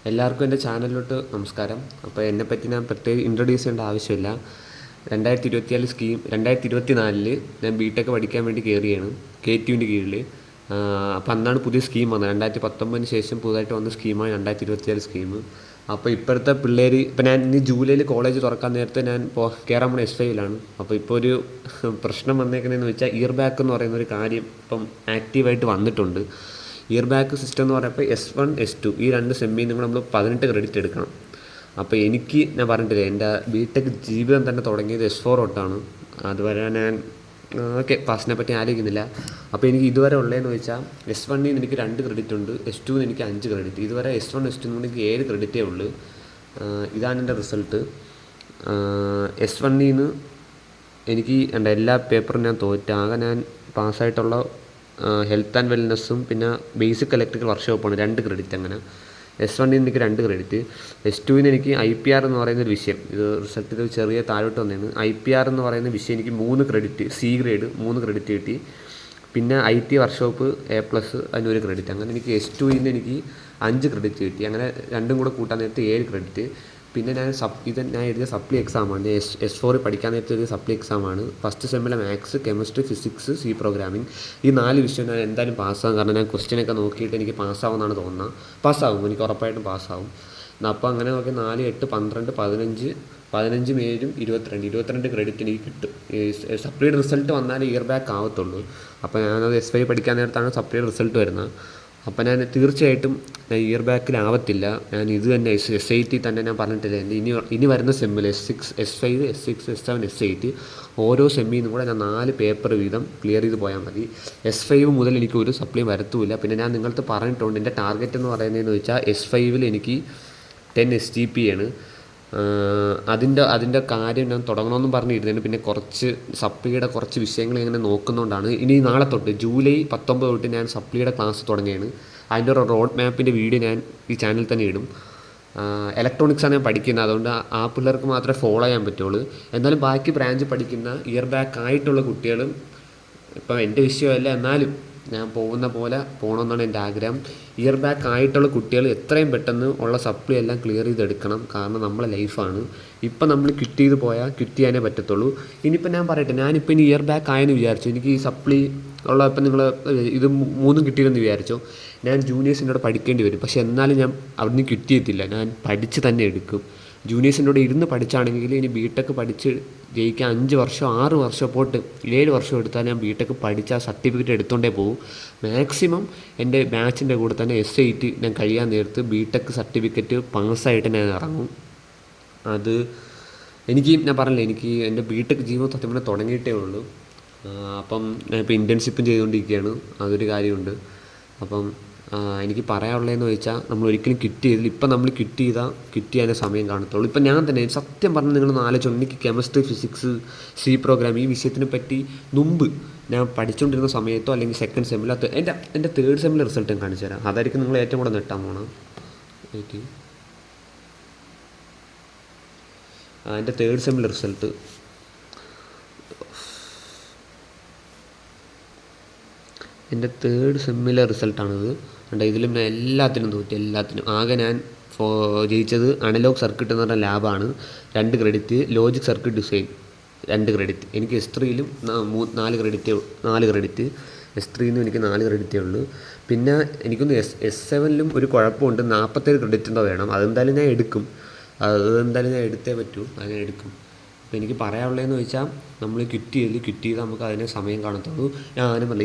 എല്ലാവർക്കും എൻ്റെ ചാനലിലോട്ട് നമസ്കാരം. അപ്പോൾ എന്നെപ്പറ്റി ഞാൻ പ്രത്യേകം ഇൻട്രൊഡ്യൂസ് ചെയ്യേണ്ട ആവശ്യമില്ല. 2024 ഞാൻ ബിടെക് പഠിക്കാൻ വേണ്ടി കയറിയാണ് KTUവിൻ്റെ കീഴിൽ. അപ്പോൾ അന്നാണ് പുതിയ സ്കീം വന്നത്. 2019 ശേഷം പുതുതായിട്ട് വന്ന സ്കീമാണ് 2024 സ്കീം. അപ്പോൾ ഇപ്പോഴത്തെ പിള്ളേർ, ഇപ്പോൾ ഞാൻ ഇനി ജൂലൈയിൽ കോളേജ് തുറക്കാൻ നേരത്തെ ഞാൻ കയറാൻ പോണ S5ലാണ്. അപ്പോൾ ഇപ്പോൾ ഒരു പ്രശ്നം വന്നേക്കുന്നതെന്ന് വെച്ചാൽ ഇയർ ബാക്ക് എന്ന് പറയുന്ന ഒരു കാര്യം ഇപ്പം ആക്റ്റീവായിട്ട് വന്നിട്ടുണ്ട്. ഇയർ ബാക്ക് സിസ്റ്റം എന്ന് പറയുമ്പോൾ S1 S2 ഈ രണ്ട് സെമ്മിൽ നിങ്ങൾ നമ്മൾ 18 ക്രെഡിറ്റ് എടുക്കണം. അപ്പോൾ ഞാൻ പറഞ്ഞിട്ടില്ലേ, എൻ്റെ ബിടെക് ജീവിതം തന്നെ തുടങ്ങിയത് S4 തൊട്ടാണ്. അതുവരെ ഞാൻ പാസിനെ പറ്റി ആലോചിക്കുന്നില്ല. അപ്പോൾ എനിക്ക് ഇതുവരെ ഉള്ളതെന്ന് വെച്ചാൽ S1 എനിക്ക് 2 ക്രെഡിറ്റ് ഉണ്ട്, S2 എനിക്ക് 5 ക്രെഡിറ്റ്. ഇതുവരെ S1 S2 എനിക്ക് 7 ക്രെഡിറ്റേ ഉള്ളൂ. ഇതാണ് എൻ്റെ റിസൾട്ട്. S1 എനിക്ക് എല്ലാ പേപ്പറും ഞാൻ ആകെ ഞാൻ പാസ്സായിട്ടുള്ള ഹെൽത്ത് ആൻഡ് വെൽനെസ്സും പിന്നെ ബേസിക് ഇലക്ട്രിക്കൽ വർക്ക്ഷോപ്പാണ് 2 ക്രെഡിറ്റ്. അങ്ങനെ S1 എനിക്ക് 2 ക്രെഡിറ്റ്. S2 എനിക്ക് IPR എന്ന് പറയുന്നൊരു വിഷയം, ഇത് റിസൾട്ടിൽ ചെറിയ താഴോട്ട് വന്നതാണ്. IPR എന്ന് പറയുന്ന വിഷയം എനിക്ക് 3 ക്രെഡിറ്റ്, C ഗ്രേഡ് 3 ക്രെഡിറ്റ് കിട്ടി. പിന്നെ IT വർക്ക്ഷോപ്പ് A+, അതിന് 1 ക്രെഡിറ്റ്. അങ്ങനെ എനിക്ക് S2 എനിക്ക് 5 ക്രെഡിറ്റ് കിട്ടി. അങ്ങനെ രണ്ടും കൂടെ കൂട്ടാൻ നേരത്തെ 7 ക്രെഡിറ്റ്. പിന്നെ ഞാൻ എഴുതിയ സപ്ലി എക്സാമാണ്. S4 പഠിക്കാൻ നേരത്തെ എഴുതിയ സപ്ലി എക്സാമാണ്. ഫസ്റ്റ് സെമ്മിലെ maths, chemistry, physics, C programming, ഈ 4 വിഷയം ഞാൻ എന്തായാലും പാസ്സാകും. കാരണം ഞാൻ ക്വസ്റ്റ്യനൊക്കെ നോക്കിയിട്ട് എനിക്ക് പാസ്സാവുമെന്നാണ് തോന്നുന്നത്. പാസ്സാകും, എനിക്ക് ഉറപ്പായിട്ടും പാസ്സാകും. അപ്പോൾ അങ്ങനെ നോക്കി 4, 8, 12, 15 മേലും 22 ക്രെഡിറ്റ് എനിക്ക് കിട്ടും. സപ്ലിയുടെ റിസൾട്ട് വന്നാലേ ഇയർ ബാക്ക് ആവത്തുള്ളൂ. അപ്പോൾ ഞാനത് S5 പഠിക്കാൻ നേരത്താണ് സപ്ലിയുടെ റിസൾട്ട് വരുന്നത്. അപ്പോൾ ഞാൻ തീർച്ചയായിട്ടും ഇയർ ബാക്കിലാവത്തില്ല. ഞാൻ ഇത് തന്നെ S8 തന്നെ ഞാൻ പറഞ്ഞിട്ടില്ല, എൻ്റെ ഇനി വരുന്ന സെമ്മിൽ S6, S5, S6, S7, S8 ഓരോ സെമ്മിൽ നിന്നും കൂടെ ഞാൻ 4 പേപ്പർ വീതം ക്ലിയർ ചെയ്ത് പോയാൽ മതി. S5 മുതൽ എനിക്ക് ഒരു സപ്ലിയും വരത്തുമില്ല. പിന്നെ ഞാൻ നിങ്ങളടുത്ത് പറഞ്ഞിട്ടുണ്ട്, എൻ്റെ ടാർഗറ്റ് എന്ന് പറയുന്നതെന്ന് വെച്ചാൽ S5 എനിക്ക് 10 SGP ആണ്. അതിൻ്റെ കാര്യം ഞാൻ തുടങ്ങണമെന്നും പറഞ്ഞിരുന്നതിന് പിന്നെ കുറച്ച് സപ്ലിയുടെ കുറച്ച് വിഷയങ്ങൾ ഇങ്ങനെ നോക്കുന്നതുകൊണ്ടാണ്. ഇനി നാളെ തൊട്ട് ജൂലൈ 19 തൊട്ട് ഞാൻ സപ്ലിയുടെ ക്ലാസ് തുടങ്ങിയാണ്. അതിൻ്റെ ഒരു റോഡ് മാപ്പിൻ്റെ വീഡിയോ ഞാൻ ഈ ചാനലിൽ തന്നെ ഇടും. ഇലക്ട്രോണിക്സാണ് ഞാൻ പഠിക്കുന്നത്, അതുകൊണ്ട് ആ പിള്ളേർക്ക് മാത്രമേ ഫോളോ ചെയ്യാൻ പറ്റുള്ളൂ. എന്നാലും ബാക്കി ബ്രാഞ്ച് പഠിക്കുന്ന ഇയർ ബാക്ക് ആയിട്ടുള്ള കുട്ടികളും, ഇപ്പം എൻ്റെ വിഷയമല്ല എന്നാലും ഞാൻ പോകുന്ന പോലെ പോകണമെന്നാണ് എൻ്റെ ആഗ്രഹം. ഇയർ ബാക്ക് ആയിട്ടുള്ള കുട്ടികൾ എത്രയും പെട്ടെന്ന് ഉള്ള സപ്ലി എല്ലാം ക്ലിയർ ചെയ്തെടുക്കണം. കാരണം നമ്മളെ ലൈഫാണ്. ഇപ്പം നമ്മൾ ക്വിറ്റ് ചെയ്ത് പോയാൽ ക്വിറ്റ് ചെയ്യാനേ പറ്റത്തുള്ളൂ. ഇനിയിപ്പോൾ ഞാൻ പറയട്ടെ, ഞാനിപ്പോൾ ഇനി ഇയർ ബാക്ക് ആയെന്ന് വിചാരിച്ചു, എനിക്ക് ഈ സപ്ലി ഉള്ള ഇപ്പം നിങ്ങൾ ഇത് 3 കിട്ടിയെന്ന് വിചാരിച്ചോ, ഞാൻ ജൂനിയേഴ്സിനോട് പഠിക്കേണ്ടി വരും. പക്ഷേ എന്നാലും ഞാൻ അവിടുന്ന് ക്വിറ്റ് ചെയ്യത്തില്ല, ഞാൻ പഠിച്ച് തന്നെ എടുക്കും. ജൂനിയേഴ്സിൻ്റെ ഇരുന്ന് പഠിച്ചാണെങ്കിൽ ഇനി ബിടെക് പഠിച്ച് ജയിക്കാൻ 5 വർഷം 6 വർഷം പോട്ട് 7 വർഷം എടുത്താൽ ഞാൻ ബിടെക് പഠിച്ച ആ സർട്ടിഫിക്കറ്റ് എടുത്തുകൊണ്ടേ പോകും. മാക്സിമം എൻ്റെ ബാച്ചിൻ്റെ കൂടെ തന്നെ S8 ഞാൻ കഴിയാൻ നേരത്ത് ബിടെക് സർട്ടിഫിക്കറ്റ് പാസ്സായിട്ട് ഞാൻ ഇറങ്ങും. അത് ഞാൻ പറഞ്ഞില്ലേ, എനിക്ക് എൻ്റെ ബിടെക് ജീവിതം സത്യം പറഞ്ഞാൽ തുടങ്ങിയിട്ടേ ഉള്ളൂ. അപ്പം ഞാൻ ഇപ്പോൾ ഇൻറ്റേൺഷിപ്പും ചെയ്തുകൊണ്ടിരിക്കുകയാണ്, അതൊരു കാര്യമുണ്ട്. അപ്പം എനിക്ക് പറയാനുള്ളതെന്ന് വെച്ചാൽ നമ്മൾ ഒരിക്കലും ക്വിറ്റ് ചെയ്തില്ല. ഇപ്പം നമ്മൾ ക്വിറ്റ് ചെയ്യാനേ സമയം കാണത്തുള്ളൂ. ഇപ്പം ഞാൻ തന്നെ സത്യം പറഞ്ഞ് നിങ്ങൾ ആലോചിച്ചോണ്ട്, എനിക്ക് കെമിസ്ട്രി, ഫിസിക്സ്, C പ്രോഗ്രാം ഈ വിഷയത്തിനെ പറ്റി മുമ്പ് ഞാൻ പഠിച്ചുകൊണ്ടിരുന്ന സമയത്തോ അല്ലെങ്കിൽ സെക്കൻഡ് സെമ്മിലോ എൻ്റെ 3rd സെമ്മിലെ റിസൾട്ട് ഞാൻ കാണിച്ചു തരാം. അതായിരിക്കും നിങ്ങൾ ഏറ്റവും കൂടെ നെട്ടാൻ പോകണം. എൻ്റെ 3rd സെമ്മിലെ റിസൾട്ട് എൻ്റെ 3rd സെമ്മിലെ റിസൾട്ടാണിത്. ഇതിലും ഞാൻ എല്ലാത്തിനും തോറ്റി, എല്ലാത്തിനും. ആകെ ഞാൻ ജയിച്ചത് അനലോഗ് സർക്യൂട്ട് എന്ന് പറഞ്ഞ ലാബാണ്, 2 credit. Logic circuit design 2 credit. എനിക്ക് S3യിലും 4 ക്രെഡിറ്റ്. S3ന്നും എനിക്ക് 4 ക്രെഡിറ്റേ ഉള്ളൂ. പിന്നെ എനിക്കൊന്ന് S7ലും ഒരു കുഴപ്പമുണ്ട്, 47 ക്രെഡിറ്റ് എന്തോ വേണം. അതെന്തായാലും ഞാൻ എടുക്കും, എടുത്തേ പറ്റൂ, അത് ഞാൻ എടുക്കും. അപ്പോൾ എനിക്ക് പറയാനുള്ളതെന്ന് വെച്ചാൽ നമ്മൾ ക്വിറ്റ് ചെയ്ത് നമുക്ക് അതിനെ സമയം കാണത്തുള്ളൂ. ഞാനും പറഞ്ഞില്ല,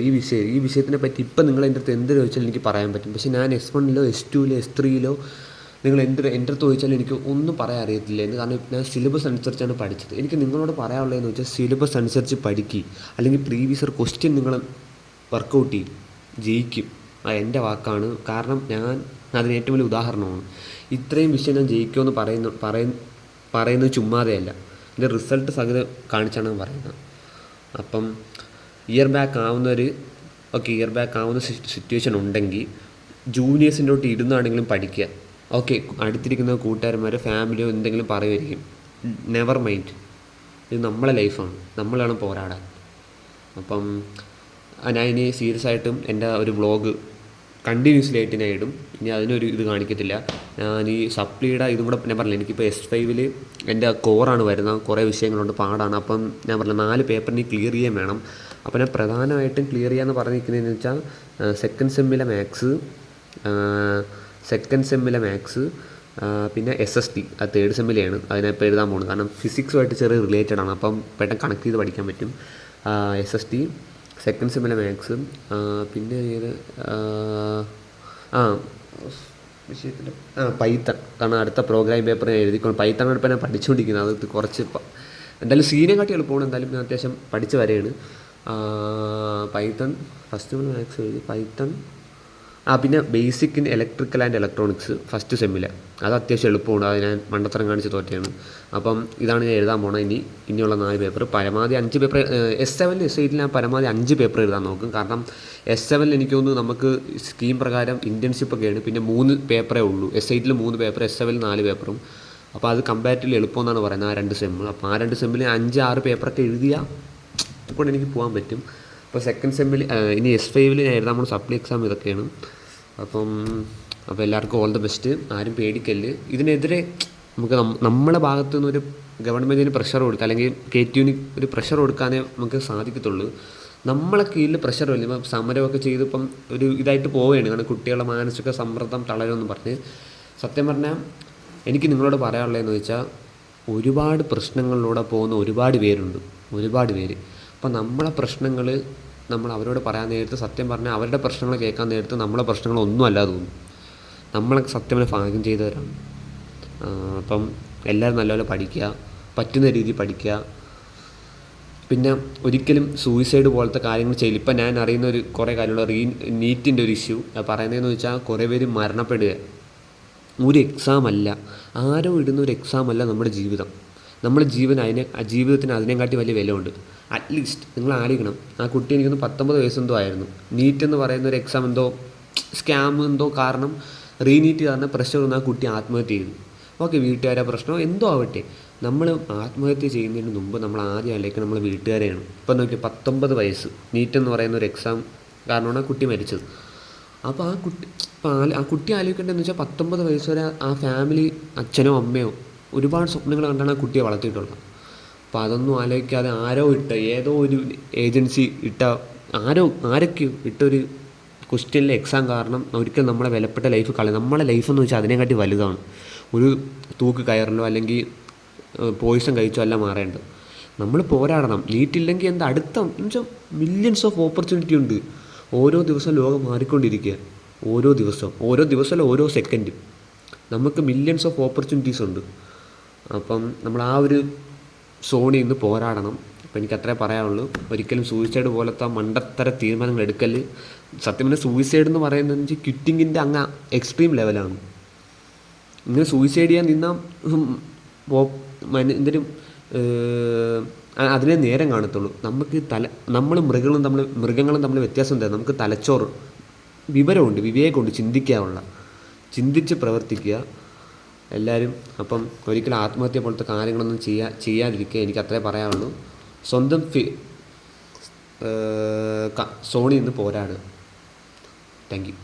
ഈ വിഷയത്തിനെ പറ്റി ഇപ്പം നിങ്ങൾ എൻ്റെ അടുത്ത് എന്ത് ചോദിച്ചാലും എനിക്ക് പറയാൻ പറ്റും. പക്ഷേ ഞാൻ S1ലോ S2ലോ S3ലോ നിങ്ങൾ എൻ്റെ അടുത്ത് ചോദിച്ചാലും എനിക്ക് ഒന്നും പറയാൻ അറിയത്തില്ല. കാരണം ഞാൻ സിലബസ് അനുസരിച്ചാണ് പഠിച്ചത്. എനിക്ക് നിങ്ങളോട് പറയാനുള്ളതെന്ന് വെച്ചാൽ സിലബസ് അനുസരിച്ച് പഠിക്കുക, അല്ലെങ്കിൽ പ്രീവിയസ് ഇയർ ക്വസ്റ്റ്യൻ നിങ്ങൾ വർക്കൗട്ട് ചെയ്യും, ജയിക്കും. എൻ്റെ വാക്കാണ്. കാരണം ഞാൻ അതിന് ഏറ്റവും വലിയ ഉദാഹരണമാണ്. ഇത്രയും വിഷയം ഞാൻ ജയിക്കുമെന്ന് പറയുന്നത് ചുമ്മാതെയല്ല, എൻ്റെ റിസൾട്ട് സഹിതം കാണിച്ചാണ് പറയുന്നത്. അപ്പം ഇയർ ബാക്ക് ആവുന്ന സിറ്റുവേഷൻ ഉണ്ടെങ്കിൽ ജൂനിയേഴ്സിൻ്റെ തൊട്ട് ഇരുന്നാണെങ്കിലും പഠിക്കുക. അടുത്തിരിക്കുന്ന കൂട്ടുകാരന്മാർ, ഫാമിലിയോ എന്തെങ്കിലും പറയുമായിരിക്കും, നെവർ മൈൻഡ്, ഇത് നമ്മളെ ലൈഫാണ്, നമ്മൾ വേണം പോരാടാൻ. അപ്പം ഞാൻ ഇനി സീരിയസ് ആയിട്ടും എൻ്റെ ഒരു വ്ളോഗ് കണ്ടിന്യൂസ്ലി ആയിട്ട് ഞാൻ ഇടും. ഇനി അതിനൊരു ഇത് കാണിക്കത്തില്ല. ഞാൻ ഈ സപ്ലിയുടെ ഇതും കൂടെ ഞാൻ പറഞ്ഞില്ല, എനിക്കിപ്പോൾ S5 എൻ്റെ കോറാണ് വരുന്നത്, കുറേ വിഷയങ്ങളുണ്ട്, പാടാണ്. അപ്പം ഞാൻ പറഞ്ഞ 4 പേപ്പറിന് ക്ലിയർ ചെയ്യാൻ വേണം. അപ്പോൾ ഞാൻ പ്രധാനമായിട്ടും ക്ലിയർ ചെയ്യാമെന്ന് പറഞ്ഞിരിക്കുന്നതെന്ന് വെച്ചാൽ സെക്കൻഡ് സെമ്മിലെ മാത്സ്, പിന്നെ SST അത് തേർഡ് സെമ്മിലെയാണ്, അതിനിപ്പോൾ എഴുതാൻ പോകുന്നത്. കാരണം ഫിസിക്സുമായിട്ട് ചെറിയ റിലേറ്റഡ് ആണ്, അപ്പം പെട്ടെന്ന് കണക്ട് ചെയ്ത് പഠിക്കാൻ പറ്റും. SST, സെക്കൻഡ് സെമ്മിലെ മാത്സ്, പിന്നെ ഏത് വിഷയത്തിൻ്റെ പൈത്തൺ. കാരണം അടുത്ത പ്രോഗ്രാമിംഗ് പേപ്പർ ഞാൻ എഴുതിക്കൊണ്ട് പൈത്തണാണ് ഇപ്പോൾ ഞാൻ പഠിച്ചുകൊണ്ടിരിക്കുന്നത്. അത് കുറച്ച് എന്തായാലും സീനെക്കാട്ടി എളുപ്പമാണ്, എന്തായാലും ഞാൻ അത്യാവശ്യം പഠിച്ച് വരെയാണ്. പൈത്തൺ ഫസ്റ്റ് സെമ്മിൽ മാത്സ് എഴുതി, പൈത്തൺ പിന്നെ basic in electrical and electronics first സെമ്മിൽ, അത് അത്യാവശ്യം എളുപ്പമാണ്. അത് ഞാൻ മണ്ടത്തരം കാണിച്ച് തോറ്റയാണ്. അപ്പം ഇതാണ് ഞാൻ എഴുതാൻ പോണത് ഇനിയുള്ള 4 പേപ്പർ. പരമാവധി 5 പേപ്പർ S7 S8 ഞാൻ പരമാവധി 5 പേപ്പർ എഴുതാൻ നോക്കും. കാരണം S7 എനിക്ക് തോന്നുന്നു നമുക്ക് സ്കീം പ്രകാരം ഇൻറ്റേൺഷിപ്പൊക്കെയാണ്, പിന്നെ 3 പേപ്പറേ ഉള്ളൂ. S8 3 പേപ്പർ, S7 4 പേപ്പറും. അപ്പോൾ അത് കമ്പാരിറ്റീവ്ലി എളുപ്പമെന്നാണ് പറയുന്നത് ആ 2 സെമ്മ്. അപ്പോൾ ആ 2 സെമ്മിൽ 5-6 പേപ്പറൊക്കെ എഴുതിയാൽ കൊണ്ട് എനിക്ക് പോകാൻ പറ്റും. അപ്പോൾ സെക്കൻഡ് സെമ്മിൽ ഇനി S5 ഞാൻ എഴുതാൻ പോകുന്ന സപ്ലി എക്സാം ഇതൊക്കെയാണ്. അപ്പോൾ എല്ലാവർക്കും ഓൾ ദ ബെസ്റ്റ്. ആരും പേടിക്കല്ല്. ഇതിനെതിരെ നമുക്ക് നമ്മളെ ഭാഗത്തു നിന്നൊരു ഗവൺമെൻറ്റിന് പ്രഷർ കൊടുക്കുക, അല്ലെങ്കിൽ KTUവിന് ഒരു പ്രഷർ കൊടുക്കാനേ നമുക്ക് സാധിക്കത്തുള്ളൂ. നമ്മളെ കീഴിൽ പ്രഷർ ഇല്ല. ഇപ്പം സമരമൊക്കെ ചെയ്ത് ഇപ്പം ഒരു ഇതായിട്ട് പോവുകയാണ്. കാരണം കുട്ടികളുടെ മാനസിക സമ്മർദ്ദം തളരുമെന്ന് പറഞ്ഞ്. സത്യം പറഞ്ഞാൽ എനിക്ക് നിങ്ങളോട് പറയാനുള്ളതെന്ന് വെച്ചാൽ, ഒരുപാട് പ്രശ്നങ്ങളിലൂടെ പോകുന്ന ഒരുപാട് പേരുണ്ട്. അപ്പം നമ്മളെ പ്രശ്നങ്ങൾ നമ്മൾ അവരോട് പറയാൻ നേരത്ത്, സത്യം പറഞ്ഞാൽ അവരുടെ പ്രശ്നങ്ങൾ കേൾക്കാൻ നേരത്ത് നമ്മളെ പ്രശ്നങ്ങളൊന്നും അല്ലാതെ തോന്നും. നമ്മളൊക്കെ സത്യം ഭാഗ്യം ചെയ്തവരാണ്. അപ്പം എല്ലാവരും നല്ലപോലെ പഠിക്കുക, പറ്റുന്ന രീതിയിൽ പഠിക്കുക. പിന്നെ ഒരിക്കലും സൂയിസൈഡ് പോലത്തെ കാര്യങ്ങൾ ചെയ്യില്ല. ഇപ്പം ഞാൻ അറിയുന്ന ഒരു കുറേ കാര്യമുള്ള നീറ്റിൻ്റെ ഒരു ഇഷ്യൂ പറയുന്നതെന്ന് വെച്ചാൽ, കുറേ പേര് മരണപ്പെടുക. ഒരു എക്സാമല്ല, ആരോ ഇടുന്ന ഒരു എക്സാമല്ല നമ്മുടെ ജീവിതം. നമ്മുടെ ജീവിതത്തിന് അതിനെക്കാട്ടി വലിയ വിലയുണ്ട്. അറ്റ്ലീസ്റ്റ് നിങ്ങൾ ആലോചിക്കണം, ആ കുട്ടി എനിക്കൊന്ന് 19 വയസ്സെന്തോ ആയിരുന്നു. നീറ്റ് എന്ന് പറയുന്ന ഒരു എക്സാം എന്തോ സ്കാം എന്തോ കാരണം റീനീറ്റ് കാരണം പ്രഷർ വന്ന് ആ കുട്ടി ആത്മഹത്യ ചെയ്തു. ഓക്കെ, വീട്ടുകാരെ പ്രശ്നം എന്തോ ആവട്ടെ, നമ്മൾ ആത്മഹത്യ ചെയ്യുന്നതിന് മുമ്പ് നമ്മൾ ആദ്യം ആലോചിക്കുക നമ്മൾ വീട്ടുകാരെയാണ്. ഇപ്പം നോക്കി 19 വയസ്സ് നീറ്റ് എന്ന് പറയുന്ന ഒരു എക്സാം കാരണമാണ് ആ കുട്ടി മരിച്ചത്. അപ്പോൾ ആ കുട്ടി ആലോചിക്കേണ്ടതെന്ന് വെച്ചാൽ 19 വയസ്സ് വരെ ആ ഫാമിലി, അച്ഛനോ അമ്മയോ ഒരുപാട് സ്വപ്നങ്ങൾ കണ്ടാണ് ആ കുട്ടിയെ വളർത്തിയിട്ടുള്ളത്. അപ്പോൾ അതൊന്നും ആലോചിക്കാതെ ഏതോ ഒരു ഏജൻസി ആരൊക്കെയോ ഇട്ടൊരു ക്വസ്റ്റ്യനിലെ എക്സാം കാരണം ഒരിക്കലും നമ്മളെ വിലപ്പെട്ട ലൈഫ് നമ്മളെ ലൈഫെന്ന് വെച്ചാൽ അതിനെക്കാട്ടി വലുതാണ്. ഒരു തൂക്ക് കയറിലോ അല്ലെങ്കിൽ പോയിസൺ കഴിച്ചോ അല്ല മാറേണ്ടത്. നമ്മൾ പോരാടണം. നീറ്റില്ലെങ്കിൽ എന്താ എന്ന് വെച്ചാൽ മില്യൺസ് ഓഫ് ഓപ്പർച്യൂണിറ്റി ഉണ്ട്. ഓരോ ദിവസവും ലോകം മാറിക്കൊണ്ടിരിക്കുക. ഓരോ ദിവസമല്ല, ഓരോ സെക്കൻഡ് നമുക്ക് മില്യൺസ് ഓഫ് ഓപ്പർച്യൂണിറ്റീസ് ഉണ്ട്. അപ്പം നമ്മൾ ആ ഒരു സോണിൽ നിന്ന് പോരാടണം. അപ്പോൾ എനിക്ക് അത്രേ പറയാനുള്ളൂ. ഒരിക്കലും സൂയിസൈഡ് പോലത്തെ മണ്ടത്തര തീരുമാനങ്ങൾ എടുക്കല്. സത്യം പറഞ്ഞാൽ സൂയിസൈഡ് എന്ന് പറയുന്നത് ക്വിറ്റിങ്ങിൻ്റെ അങ്ങ് എക്സ്ട്രീം ലെവലാണ്. ഇങ്ങനെ സൂയിസൈഡ് ചെയ്യാൻ നിന്നാൽ എന്തൊരു അതിനെ നേരം കാണത്തുള്ളൂ. നമുക്ക് മൃഗങ്ങളും തമ്മിൽ വ്യത്യാസം എന്താ? നമുക്ക് തലച്ചോറ്, വിവരമുണ്ട്, വിവേകമുണ്ട്, ചിന്തിച്ച് പ്രവർത്തിക്കുക എല്ലാവരും. അപ്പം ഒരിക്കലും ആത്മഹത്യ പോലത്തെ കാര്യങ്ങളൊന്നും ചെയ്യാതിരിക്കുക. എനിക്ക് അത്രേ പറയാനുള്ളൂ. സ്വന്തം സോണിൽ നിന്ന് പോരാടുക. Thank you.